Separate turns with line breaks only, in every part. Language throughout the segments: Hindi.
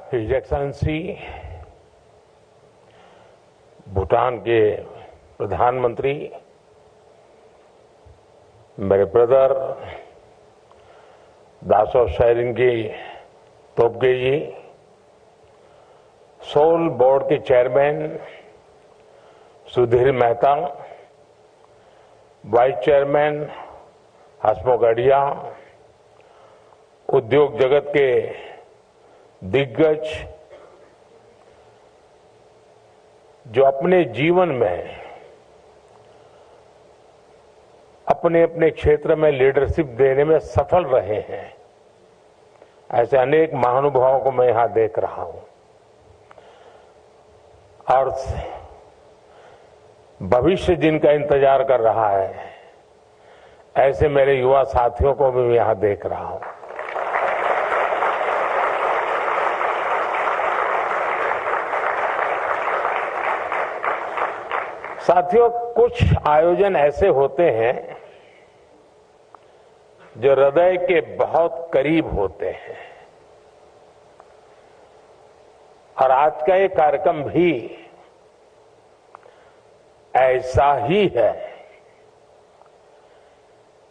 हिज एक्सेलेंसी भूटान के प्रधानमंत्री, मेरे brother Dasho Tshering Tobgay ji, SOUL board के chairman Sudhir Mehta, vice chairman Hasmukh Adhia, उद्योग जगत के दिग्गज जो अपने जीवन में अपने अपने क्षेत्र में लीडरशिप देने में सफल रहे हैं, ऐसे अनेक महानुभावों को मैं यहां देख रहा हूं और भविष्य जिनका इंतजार कर रहा है, ऐसे मेरे युवा साथियों को भी मैं यहां देख रहा हूं। साथियों, कुछ आयोजन ऐसे होते हैं जो हृदय के बहुत करीब होते हैं और आज का ये कार्यक्रम भी ऐसा ही है।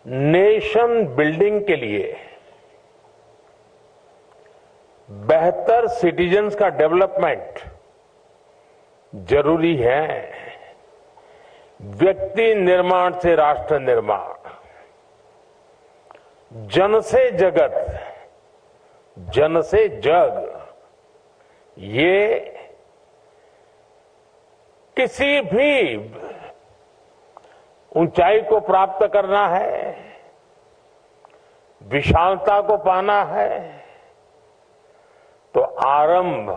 नेशन बिल्डिंग के लिए, बेहतर सिटीजन्स का डेवलपमेंट जरूरी है। व्यक्ति निर्माण से राष्ट्र निर्माण, जन से जगत, जन से जग, ये किसी भी ऊंचाई को प्राप्त करना है, विशालता को पाना है, तो आरंभ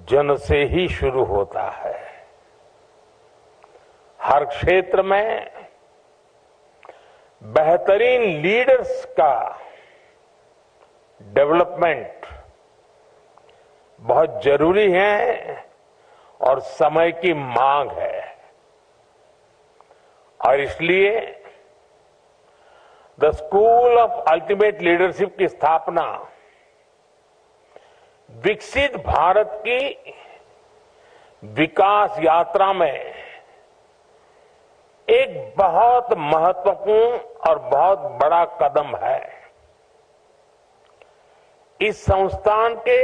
जन से ही शुरू होता है। हर क्षेत्र में बेहतरीन लीडर्स का डेवलपमेंट बहुत जरूरी है और समय की मांग है और इसलिए the school of ultimate leadership की स्थापना विकसित भारत की विकास यात्रा में एक बहुत महत्वपूर्ण और बहुत बड़ा कदम है। इस संस्थान के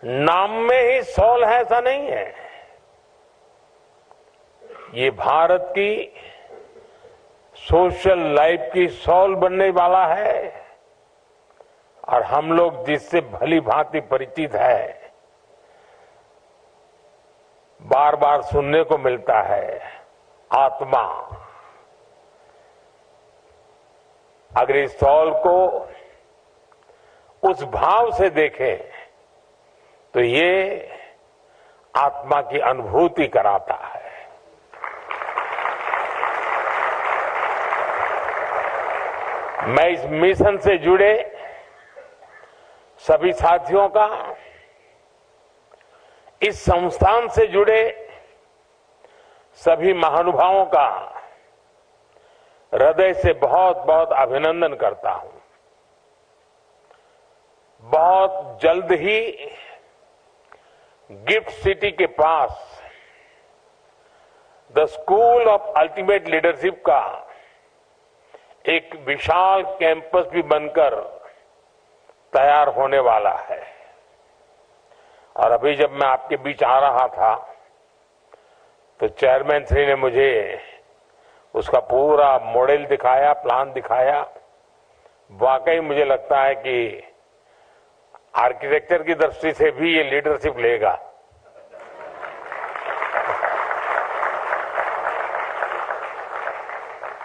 नाम में ही सोल है ऐसा नहीं है। ये भारत की सोशल लाइफ की सोल बनने वाला है और हम लोग जिससे भली भांति परिचित है, बार बार सुनने को मिलता है, आत्मा। अगर इस सोल को उस भाव से देखें तो ये आत्मा की अनुभूति कराता है। मैं इस मिशन से जुड़े सभी साथियों का, इस संस्थान से जुड़े सभी महानुभावों का हृदय से बहुत बहुत अभिनंदन करता हूं। बहुत जल्द ही गिफ्ट सिटी के पास the school of ultimate leadership का एक विशाल कैंपस भी बनकर तैयार होने वाला है और अभी जब मैं आपके बीच आ रहा था तो चेयरमैन श्री ने मुझे उसका पूरा मॉडल दिखाया, प्लान दिखाया। वाकई मुझे लगता है कि आर्किटेक्चर की दृष्टि से भी ये लीडरशिप लेगा।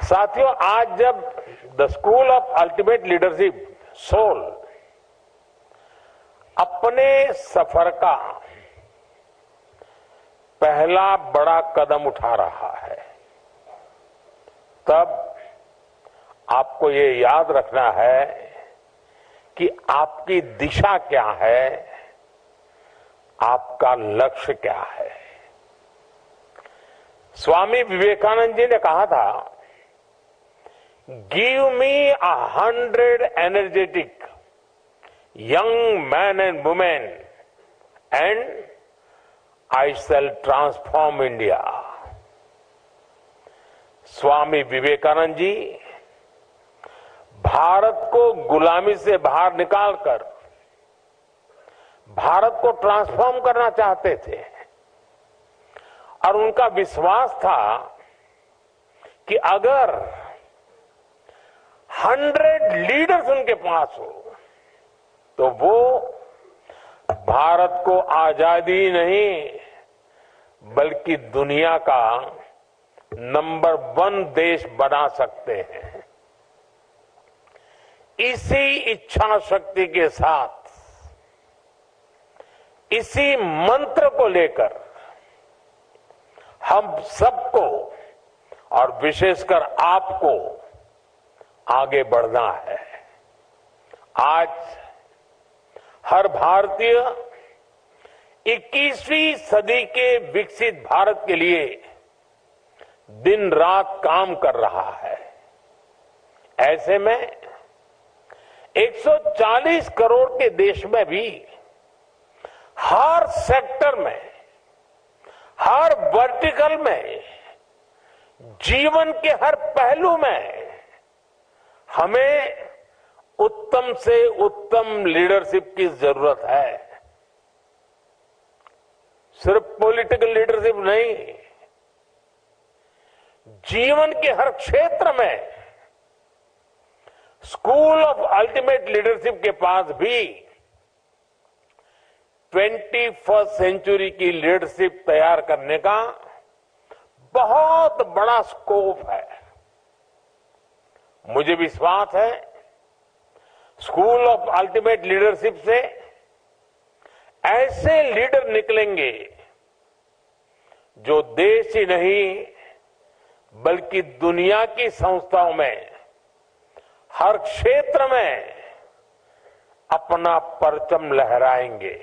साथियों, आज जब the school of ultimate leadership SOUL अपने सफर का पहला बड़ा कदम उठा रहा है, तब आपको ये याद रखना है कि आपकी दिशा क्या है, आपका लक्ष्य क्या है। स्वामी विवेकानंद जी ने कहा था, give me 100 energetic young men and women, and I shall transform India. Swami Vivekananda ji Bharat को गुलामी से बाहर निकालकर भारत को ट्रांसफॉर्म करना चाहते थे और उनका विश्वास था कि अगर 100 लीडर्स उनके पास हो तो वो भारत को आजादी नहीं बल्कि दुनिया का नंबर 1 देश बना सकते हैं। इसी इच्छा शक्ति के साथ, इसी मंत्र को लेकर हम सबको और विशेषकर आपको आगे बढ़ना है। आज हर भारतीय 21वीं सदी के विकसित भारत के लिए दिन रात काम कर रहा है। ऐसे में 140 करोड़ के देश में भी हर सेक्टर में, हर वर्टिकल में, जीवन के हर पहलू में हमें उत्तम से उत्तम लीडरशिप की जरूरत है। सिर्फ पॉलिटिकल लीडरशिप नहीं, जीवन के हर क्षेत्र में स्कूल ऑफ अल्टीमेट लीडरशिप के पास भी 21st सेंचुरी की लीडरशिप तैयार करने का बहुत बड़ा स्कोप है। मुझे विश्वास है स्कूल ऑफ अल्टीमेट लीडरशिप से ऐसे लीडर निकलेंगे जो देश ही नहीं बल्कि दुनिया की संस्थाओं में हर क्षेत्र में अपना परचम लहराएंगे।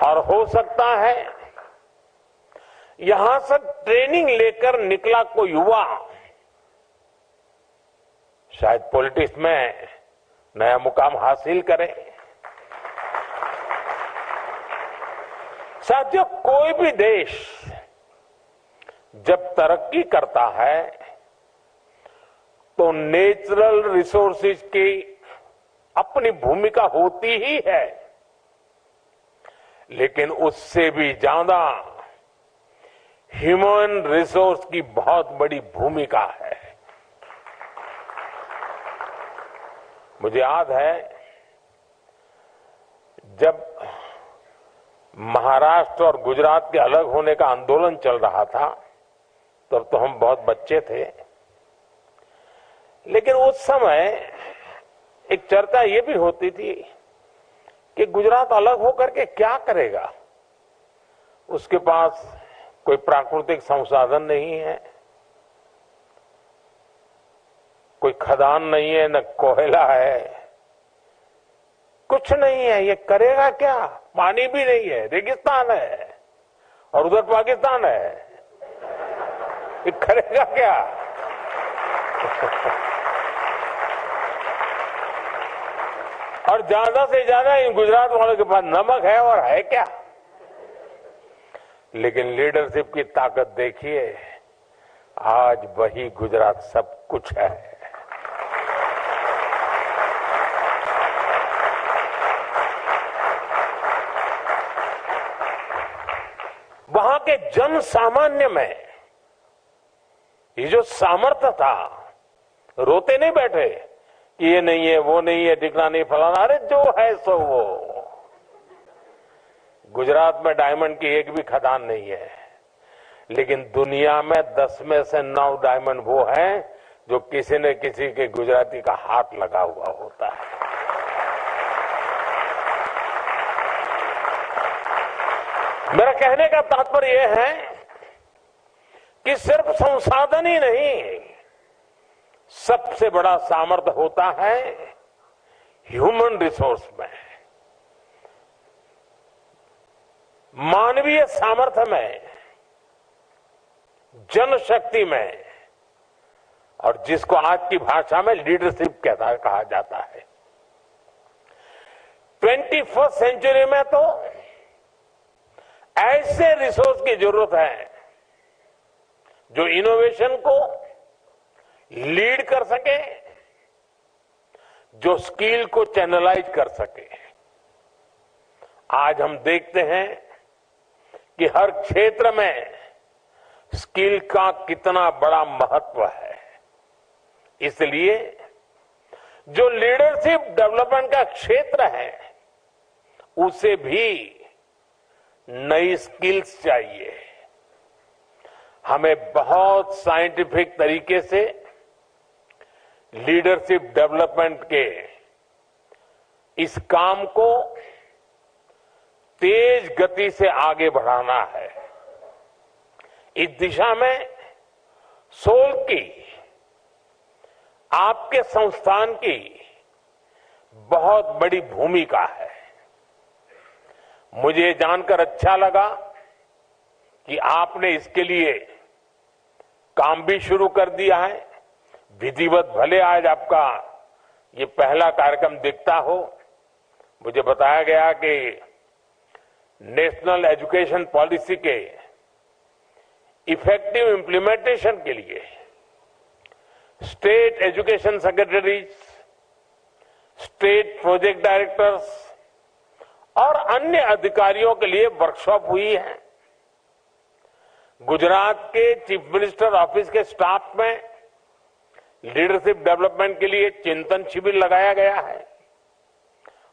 और हो सकता है यहां से ट्रेनिंग लेकर निकला कोई युवा शायद पॉलिटिक्स में नया मुकाम हासिल करे। साथियों, कोई भी देश जब तरक्की करता है तो नेचुरल रिसोर्सेज की अपनी भूमिका होती ही है, लेकिन उससे भी ज्यादा ह्यूमन रिसोर्स की बहुत बड़ी भूमिका है। मुझे याद है जब महाराष्ट्र और गुजरात के अलग होने का आंदोलन चल रहा था तब तो हम बहुत बच्चे थे, लेकिन उस समय एक चर्चा ये भी होती थी कि गुजरात अलग होकर के क्या करेगा। उसके पास कोई प्राकृतिक संसाधन नहीं है, कोई खदान नहीं है, न कोयला है, कुछ नहीं है, ये करेगा क्या? पानी भी नहीं है, रेगिस्तान है और उधर पाकिस्तान है, ये करेगा क्या? और ज्यादा से ज्यादा इन गुजरात वालों के पास नमक है और है क्या? लेकिन लीडरशिप की ताकत देखिए, आज वही गुजरात सब कुछ है। वहां के जन सामान्य में ये जो सामर्थ्य था, रोते नहीं बैठे कि ये नहीं है, वो नहीं है, दिखना नहीं, फलाना, अरे जो है सो वो। गुजरात में डायमंड की एक भी खदान नहीं है, लेकिन दुनिया में 10 में से 9 डायमंड वो हैं जो किसी न किसी के गुजराती का हाथ लगा हुआ होता है। मेरा कहने का तात्पर्य यह है कि सिर्फ संसाधन ही नहीं, सबसे बड़ा सामर्थ्य होता है ह्यूमन रिसोर्स में, मानवीय सामर्थ्य में, जनशक्ति में और जिसको आज की भाषा में लीडरशिप कहा जाता है। 21st सेंचुरी में तो ऐसे रिसोर्स की जरूरत है जो इनोवेशन को लीड कर सके, जो स्किल को चैनलाइज कर सके। आज हम देखते हैं कि हर क्षेत्र में स्किल का कितना बड़ा महत्व है। इसलिए जो लीडरशिप डेवलपमेंट का क्षेत्र है उसे भी नई स्किल्स चाहिए। हमें बहुत साइंटिफिक तरीके से लीडरशिप डेवलपमेंट के इस काम को तेज गति से आगे बढ़ाना है। इस दिशा में सोल की, आपके संस्थान की बहुत बड़ी भूमिका है। मुझे जानकर अच्छा लगा कि आपने इसके लिए काम भी शुरू कर दिया है। विधिवत भले आज आपका ये पहला कार्यक्रम दिखता हो, मुझे बताया गया कि नेशनल एजुकेशन पॉलिसी के इफेक्टिव इंप्लीमेंटेशन के लिए state education secretaries, state project directors और अन्य अधिकारियों के लिए वर्कशॉप हुई है। गुजरात के चीफ मिनिस्टर ऑफिस के स्टाफ में लीडरशिप डेवलपमेंट के लिए चिंतन शिविर लगाया गया है।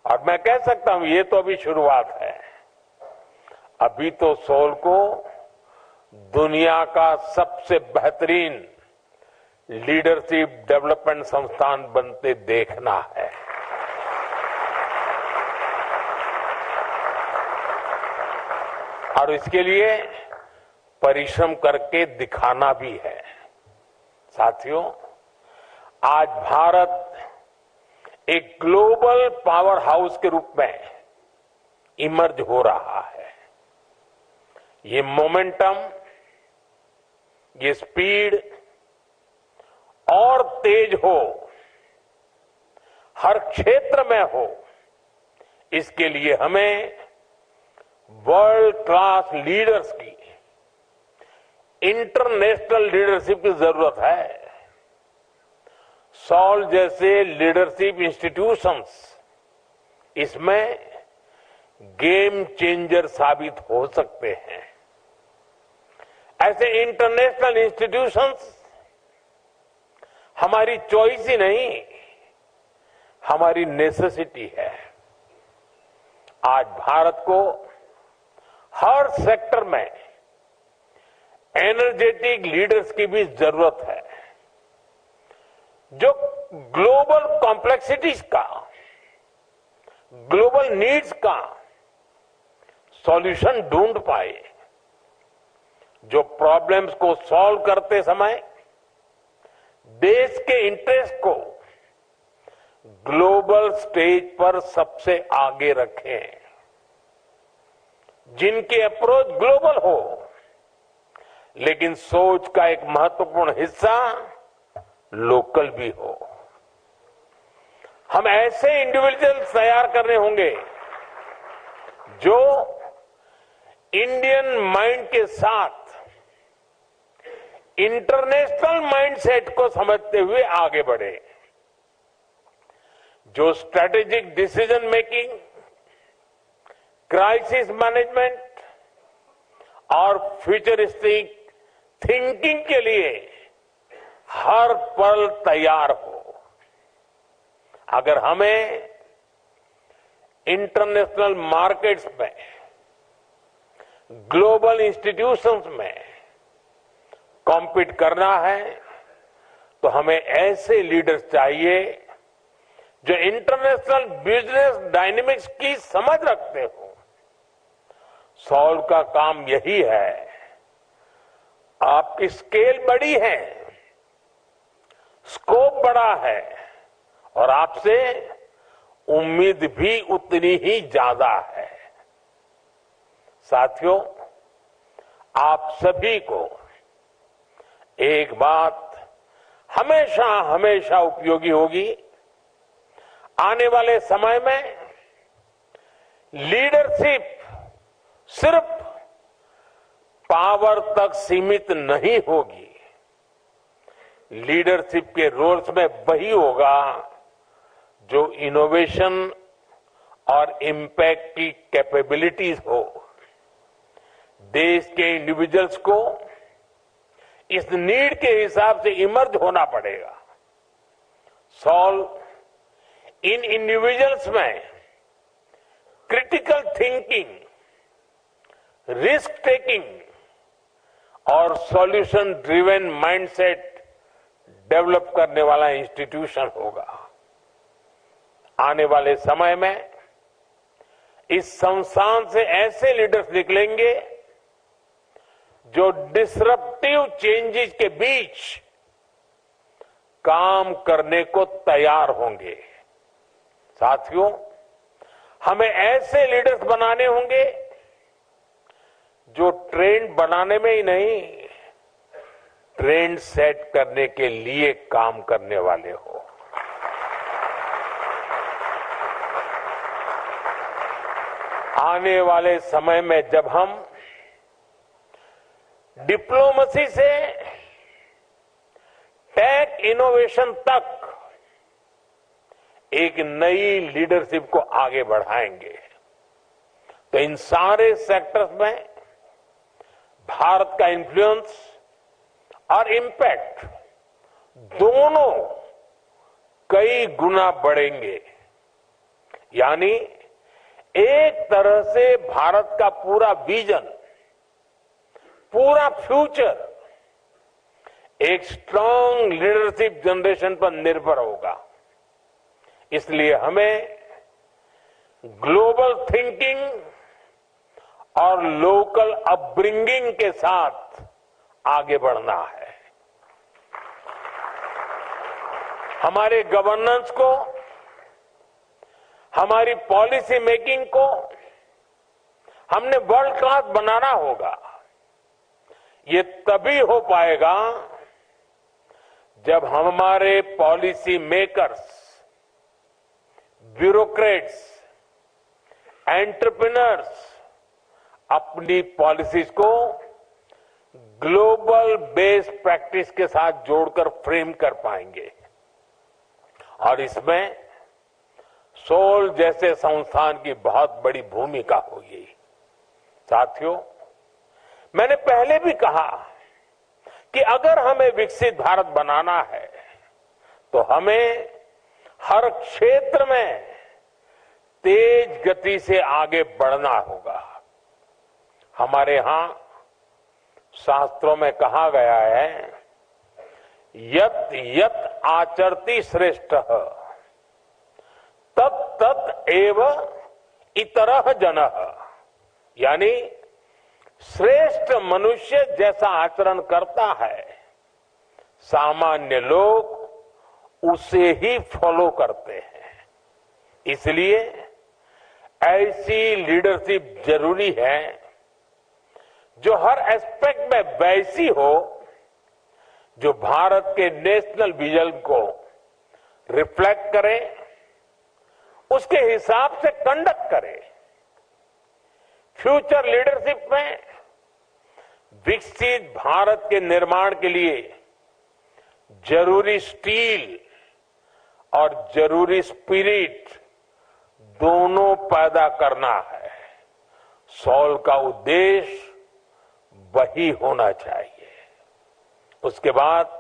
और मैं कह सकता हूं ये तो अभी शुरुआत है। अभी तो सोल को दुनिया का सबसे बेहतरीन लीडरशिप डेवलपमेंट संस्थान बनते देखना है। और इसके लिए परिश्रम करके दिखाना भी है। साथियों, आज भारत एक ग्लोबल पावर हाउस के रूप में इमर्ज हो रहा है। ये मोमेंटम, ये स्पीड और तेज हो, हर क्षेत्र में हो, इसके लिए हमें वर्ल्ड क्लास लीडर्स की, इंटरनेशनल लीडरशिप की जरूरत है। सॉल जैसे लीडरशिप इंस्टीट्यूशंस इसमें गेम चेंजर साबित हो सकते हैं। ऐसे इंटरनेशनल इंस्टीट्यूशंस हमारी चॉइस ही नहीं, हमारी नेसेसिटी है। आज भारत को हर सेक्टर में एनर्जेटिक लीडर्स की भी जरूरत है, जो ग्लोबल कॉम्प्लेक्सिटीज का, ग्लोबल नीड्स का सॉल्यूशन ढूंढ पाए, जो प्रॉब्लम्स को सॉल्व करते समय देश के इंटरेस्ट को ग्लोबल स्टेज पर सबसे आगे रखें, जिनकी अप्रोच ग्लोबल हो लेकिन सोच का एक महत्वपूर्ण हिस्सा लोकल भी हो। हम ऐसे इंडिविजुअल्स तैयार करने होंगे जो इंडियन माइंड के साथ इंटरनेशनल माइंडसेट को समझते हुए आगे बढ़े, जो strategic decision making, crisis management और फ्यूचरिस्टिक थिंकिंग के लिए हर पल तैयार हो। अगर हमें इंटरनेशनल मार्केट्स में, ग्लोबल इंस्टीट्यूशंस में कॉम्पीट करना है तो हमें ऐसे लीडर्स चाहिए जो इंटरनेशनल बिजनेस डायनेमिक्स की समझ रखते हो। सॉल्व का काम यही है। आपकी स्केल बड़ी है, स्कोप बड़ा है और आपसे उम्मीद भी उतनी ही ज्यादा है। साथियों, आप सभी को एक बात हमेशा हमेशा उपयोगी होगी। आने वाले समय में लीडरशिप सिर्फ पावर तक सीमित नहीं होगी। लीडरशिप के रोल्स में वही होगा जो इनोवेशन और इम्पैक्ट की कैपेबिलिटीज हो। देश के इंडिविजुअल्स को इस नीड के हिसाब से इमर्ज होना पड़ेगा। सॉल्व इन इंडिविजुअल्स में क्रिटिकल थिंकिंग, रिस्क टेकिंग और सॉल्यूशन ड्रिवन माइंडसेट डेवलप करने वाला इंस्टीट्यूशन होगा। आने वाले समय में इस संस्थान से ऐसे लीडर्स निकलेंगे जो डिसरप्टिव चेंजेस के बीच काम करने को तैयार होंगे। साथियों, हमें ऐसे लीडर्स बनाने होंगे जो ट्रेंड बनाने में ही नहीं, ट्रेंड सेट करने के लिए काम करने वाले हो। आने वाले समय में जब हम डिप्लोमेसी से टेक इनोवेशन तक एक नई लीडरशिप को आगे बढ़ाएंगे, तो इन सारे सेक्टर्स में भारत का इन्फ्लुएंस और इम्पैक्ट दोनों कई गुना बढ़ेंगे। यानी एक तरह से भारत का पूरा विजन, पूरा फ्यूचर एक स्ट्रांग लीडरशिप जनरेशन पर निर्भर होगा। इसलिए हमें ग्लोबल थिंकिंग और लोकल अपब्रिंगिंग के साथ आगे बढ़ना है। हमारे गवर्नेंस को, हमारी पॉलिसी मेकिंग को हमने वर्ल्ड क्लास बनाना होगा। ये तभी हो पाएगा जब हमारे पॉलिसी मेकर्स, ब्यूरोक्रेट्स, एंटरप्रेन्योर्स अपनी पॉलिसीज को ग्लोबल बेस्ड प्रैक्टिस के साथ जोड़कर फ्रेम कर पाएंगे। और इसमें सोल जैसे संस्थान की बहुत बड़ी भूमिका होगी। साथियों, मैंने पहले भी कहा कि अगर हमें विकसित भारत बनाना है तो हमें हर क्षेत्र में तेज गति से आगे बढ़ना होगा। हमारे यहां शास्त्रों में कहा गया है, यत यत आचरति श्रेष्ठ तत् तत् एव इतरः जनः। यानी श्रेष्ठ मनुष्य जैसा आचरण करता है, सामान्य लोग उसे ही फॉलो करते हैं। इसलिए ऐसी लीडरशिप जरूरी है जो हर एस्पेक्ट में वैसी हो जो भारत के नेशनल विजन को रिफ्लेक्ट करे, उसके हिसाब से कंडक्ट करे। फ्यूचर लीडरशिप में विकसित भारत के निर्माण के लिए जरूरी स्टील और जरूरी स्पिरिट दोनों पैदा करना है। सॉल का उद्देश्य वही होना चाहिए। उसके बाद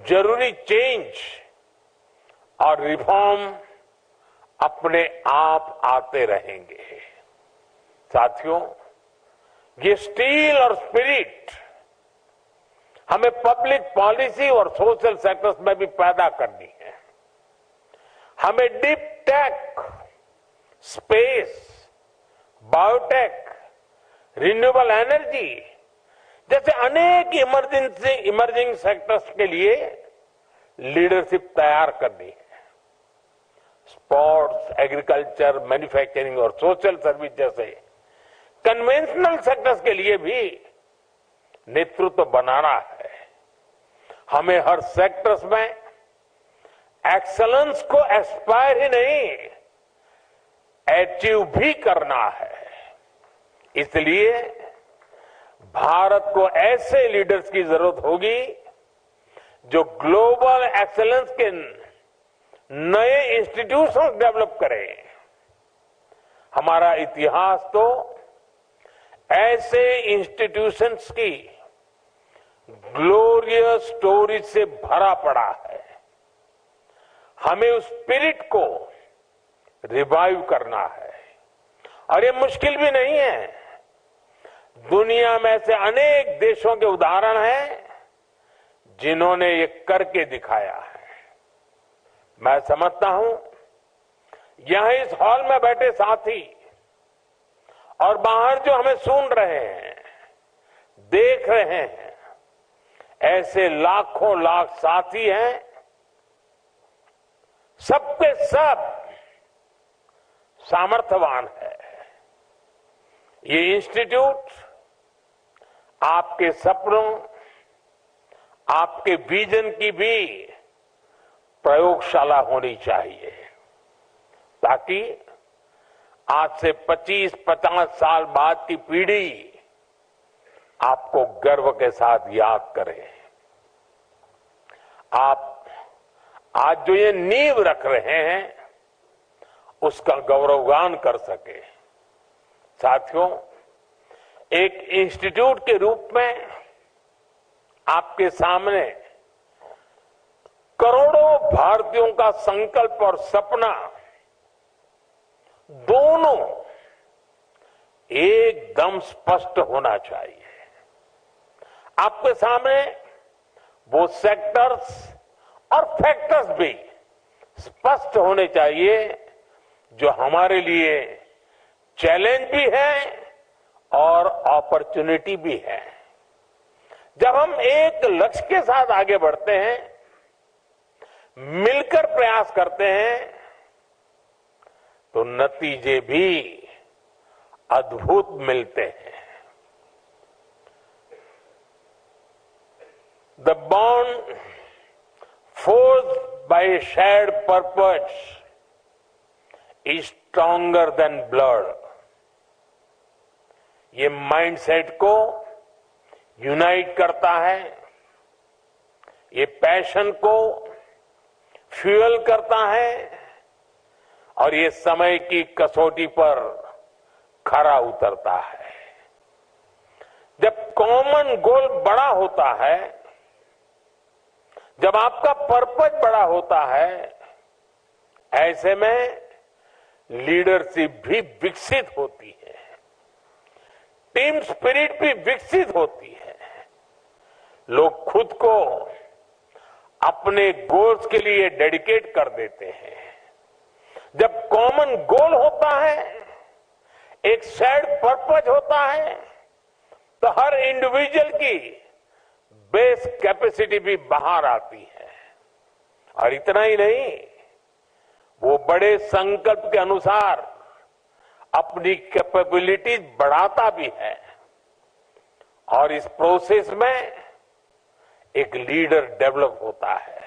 जरूरी चेंज और रिफॉर्म अपने आप आते रहेंगे। साथियों, ये स्टील और स्पिरिट हमें पब्लिक पॉलिसी और सोशल सेक्टर्स में भी पैदा करनी है। हमें deep tech, space, biotech, renewable energy जैसे अनेक इमर्जिंग सेक्टर्स के लिए लीडरशिप तैयार करनी है। स्पोर्ट्स, एग्रीकल्चर, मैन्युफैक्चरिंग और सोशल सर्विस जैसे कन्वेंशनल सेक्टर्स के लिए भी नेतृत्व बनाना है। हमें हर सेक्टर्स में एक्सलेंस को एस्पायर ही नहीं, अचीव भी करना है। इसलिए भारत को ऐसे लीडर्स की जरूरत होगी जो ग्लोबल एक्सेलेंस के नए इंस्टीट्यूशंस डेवलप करें। हमारा इतिहास तो ऐसे इंस्टीट्यूशंस की ग्लोरियस स्टोरीज से भरा पड़ा है। हमें उस स्पिरिट को रिवाइव करना है, और ये मुश्किल भी नहीं है। दुनिया में से अनेक देशों के उदाहरण हैं जिन्होंने ये करके दिखाया है। मैं समझता हूं यहां इस हॉल में बैठे साथी और बाहर जो हमें सुन रहे हैं, देख रहे हैं, ऐसे लाखों लाख साथी हैं, सबके सब सामर्थ्यवान है। ये इंस्टीट्यूट आपके सपनों, आपके विजन की भी प्रयोगशाला होनी चाहिए, ताकि आज से 25-50 साल बाद की पीढ़ी आपको गर्व के साथ याद करे। आप आज जो ये नींव रख रहे हैं उसका गौरवगान कर सके। साथियों, एक इंस्टीट्यूट के रूप में आपके सामने करोड़ों भारतीयों का संकल्प और सपना दोनों एकदम स्पष्ट होना चाहिए। आपके सामने वो सेक्टर्स और फैक्टर्स भी स्पष्ट होने चाहिए जो हमारे लिए चैलेंज भी है और अपॉर्चुनिटी भी है। जब हम एक लक्ष्य के साथ आगे बढ़ते हैं, मिलकर प्रयास करते हैं, तो नतीजे भी अद्भुत मिलते हैं। The bond forged by shared purpose is stronger than blood. ये माइंडसेट को यूनाइट करता है, ये पैशन को फ्यूल करता है, और ये समय की कसौटी पर खरा उतरता है। जब कॉमन गोल बड़ा होता है, जब आपका पर्पस बड़ा होता है, ऐसे में लीडरशिप भी विकसित होती है, टीम स्पिरिट भी विकसित होती है। लोग खुद को अपने गोल्स के लिए डेडिकेट कर देते हैं। जब कॉमन गोल होता है, एक शेयर्ड पर्पस होता है, तो हर इंडिविजुअल की बेस कैपेसिटी भी बाहर आती है। और इतना ही नहीं, वो बड़े संकल्प के अनुसार अपनी कैपेबिलिटी बढ़ाता भी है, और इस प्रोसेस में एक लीडर डेवलप होता है।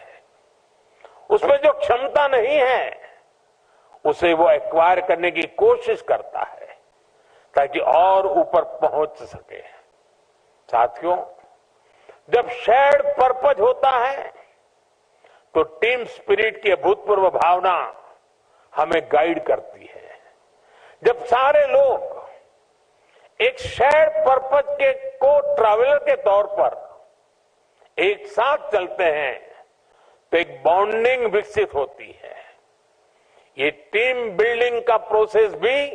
उसमें जो क्षमता नहीं है उसे वो एक्वायर करने की कोशिश करता है, ताकि और ऊपर पहुंच सके। साथियों, जब शेयर्ड पर्पस होता है तो टीम स्पिरिट की अभूतपूर्व भावना हमें गाइड करती है। जब सारे लोग एक शेयर्ड पर्पस के को ट्रैवलर के तौर पर एक साथ चलते हैं, तो एक बॉन्डिंग विकसित होती है। ये टीम बिल्डिंग का प्रोसेस भी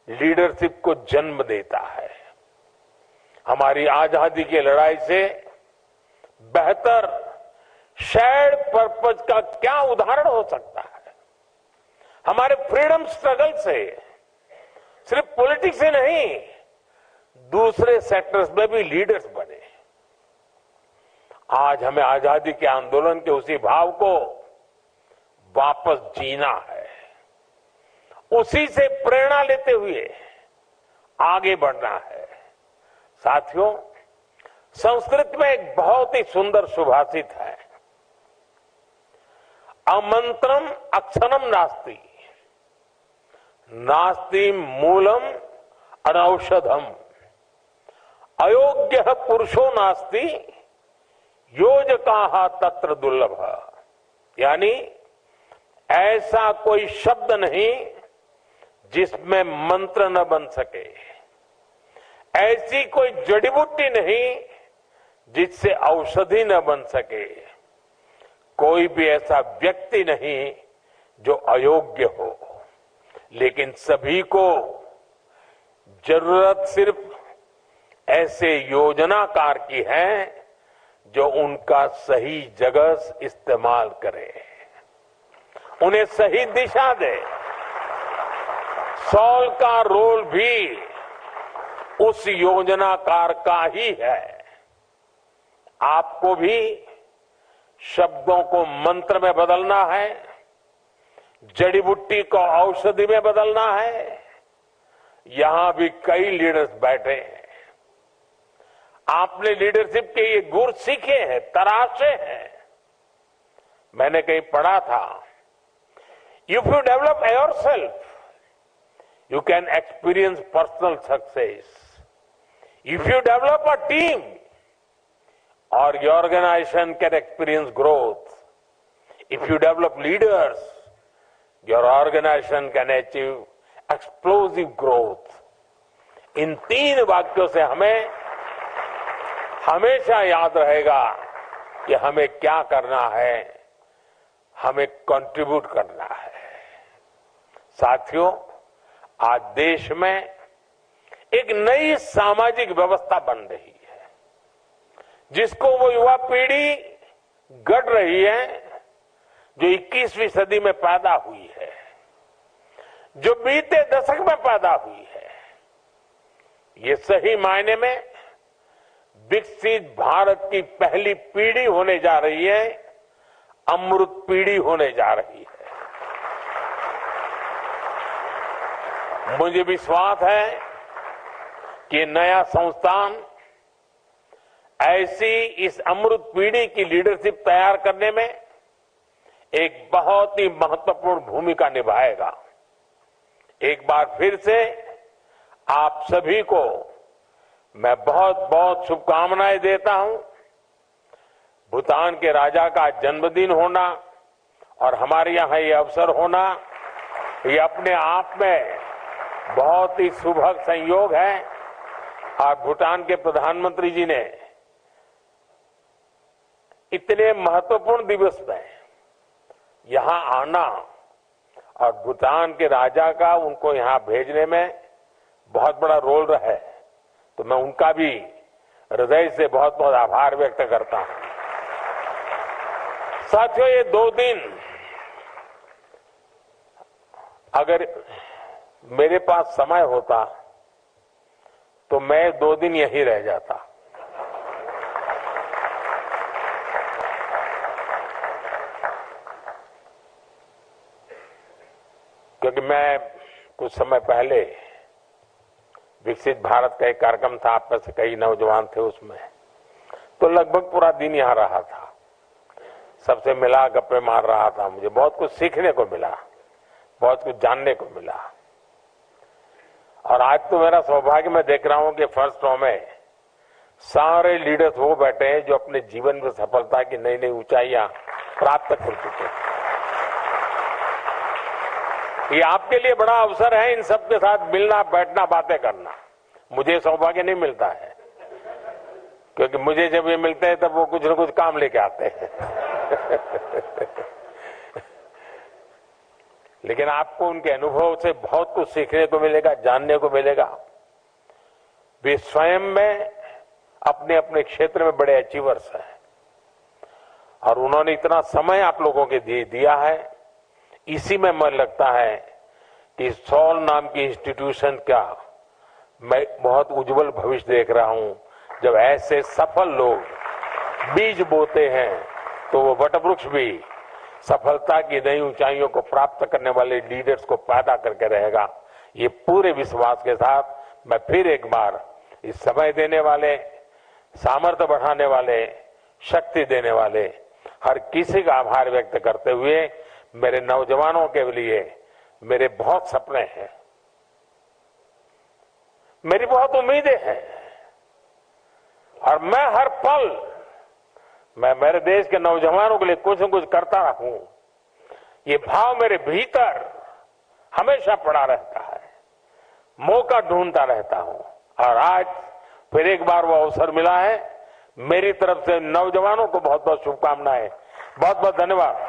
लीडरशिप को जन्म देता है। हमारी आजादी की लड़ाई से बेहतर शेयर्ड पर्पस का क्या उदाहरण हो सकता है। हमारे फ्रीडम स्ट्रगल से सिर्फ पॉलिटिक्स ही नहीं, दूसरे सेक्टर्स में भी लीडर्स बने। आज हमें आजादी के आंदोलन के उसी भाव को वापस जीना है, उसी से प्रेरणा लेते हुए आगे बढ़ना है। साथियों, संस्कृत में एक बहुत ही सुंदर सुभाषित है, अमंत्रम अक्षरम नास्ति, नास्ति मूलम अनौषधम, अयोग्य पुरुषो नास्ति, योजकाः तत्र दुर्लभ। यानी ऐसा कोई शब्द नहीं जिसमें मंत्र न बन सके, ऐसी कोई जड़ी बूटी नहीं जिससे औषधि न बन सके, कोई भी ऐसा व्यक्ति नहीं जो अयोग्य हो। लेकिन सभी को जरूरत सिर्फ ऐसे योजनाकार की है जो उनका सही जगह इस्तेमाल करे, उन्हें सही दिशा दे। सॉल का रोल भी उस योजनाकार का ही है। आपको भी शब्दों को मंत्र में बदलना है, जड़ी बूटी को औषधि में बदलना है। यहां भी कई लीडर्स बैठे हैं, आपने लीडरशिप के ये गुर सीखे हैं, तराशे हैं। मैंने कहीं पढ़ा था, if you develop yourself you can experience personal success. If you develop a team, or your organization can experience growth. If you develop leaders, your organization can achieve explosive growth. इन 3 वाक्यों से हमें हमेशा याद रहेगा कि हमें क्या करना है, हमें कंट्रीब्यूट करना है। साथियों, आज देश में एक नई सामाजिक व्यवस्था बन रही है, जिसको वो युवा पीढ़ी गढ़ रही है जो 21वीं सदी में पैदा हुई है, जो बीते दशक में पैदा हुई है। ये सही मायने में विकसित भारत की पहली पीढ़ी होने जा रही है, अमृत पीढ़ी होने जा रही है। मुझे विश्वास है कि नया संस्थान ऐसी इस अमृत पीढ़ी की लीडरशिप तैयार करने में एक बहुत ही महत्वपूर्ण भूमिका निभाएगा। एक बार फिर से आप सभी को मैं बहुत बहुत शुभकामनाएं देता हूं। भूटान के राजा का जन्मदिन होना और हमारे यहां ये अवसर होना, ये अपने आप में बहुत ही शुभ संयोग है। और भूटान के प्रधानमंत्री जी ने इतने महत्वपूर्ण दिवस में यहां आना और भूटान के राजा का उनको यहां भेजने में बहुत बड़ा रोल रहा है, तो मैं उनका भी हृदय से बहुत बहुत आभार व्यक्त करता हूं। साथियों, ये 2 दिन अगर मेरे पास समय होता तो मैं 2 दिन यहीं रह जाता। क्योंकि मैं कुछ समय पहले विकसित भारत का एक कार्यक्रम था, आप में से कई नौजवान थे उसमें, तो लगभग पूरा दिन यहां रहा था, सबसे मिला, गप्पे मार रहा था। मुझे बहुत कुछ सीखने को मिला, बहुत कुछ जानने को मिला। और आज तो मेरा सौभाग्य, मैं देख रहा हूं कि फर्स्ट रो में सारे लीडर्स वो बैठे हैं जो अपने जीवन में सफलता की नई नई ऊंचाइयां प्राप्त कर चुके हैं। ये आपके लिए बड़ा अवसर है इन सबके साथ मिलना, बैठना, बातें करना। मुझे सौभाग्य नहीं मिलता है, क्योंकि मुझे जब ये मिलते हैं तब वो कुछ न कुछ काम लेके आते हैं। लेकिन आपको उनके अनुभव से बहुत कुछ सीखने को मिलेगा, जानने को मिलेगा। वे स्वयं में अपने अपने क्षेत्र में बड़े अचीवर्स हैं और उन्होंने इतना समय आप लोगों के दिया है। इसी में मन लगता है कि सॉल नाम की इंस्टीट्यूशन का मैं बहुत उज्जवल भविष्य देख रहा हूं। जब ऐसे सफल लोग बीज बोते हैं तो वो वटवृक्ष भी सफलता की नई ऊंचाइयों को प्राप्त करने वाले लीडर्स को पैदा करके रहेगा। ये पूरे विश्वास के साथ मैं फिर एक बार इस समय देने वाले सामर्थ्य बढ़ाने वाले, शक्ति देने वाले हर किसी का आभार व्यक्त करते हुए मेरे नौजवानों के लिए मेरे बहुत सपने हैं, मेरी बहुत उम्मीदें हैं और मैं हर पल मैं मेरे देश के नौजवानों के लिए कुछ न कुछ करता रहूं, ये भाव मेरे भीतर हमेशा पड़ा रहता है, मौका ढूंढता रहता हूं और आज फिर एक बार वो अवसर मिला है। मेरी तरफ से नौजवानों को बहुत बहुत शुभकामनाएं, बहुत बहुत धन्यवाद।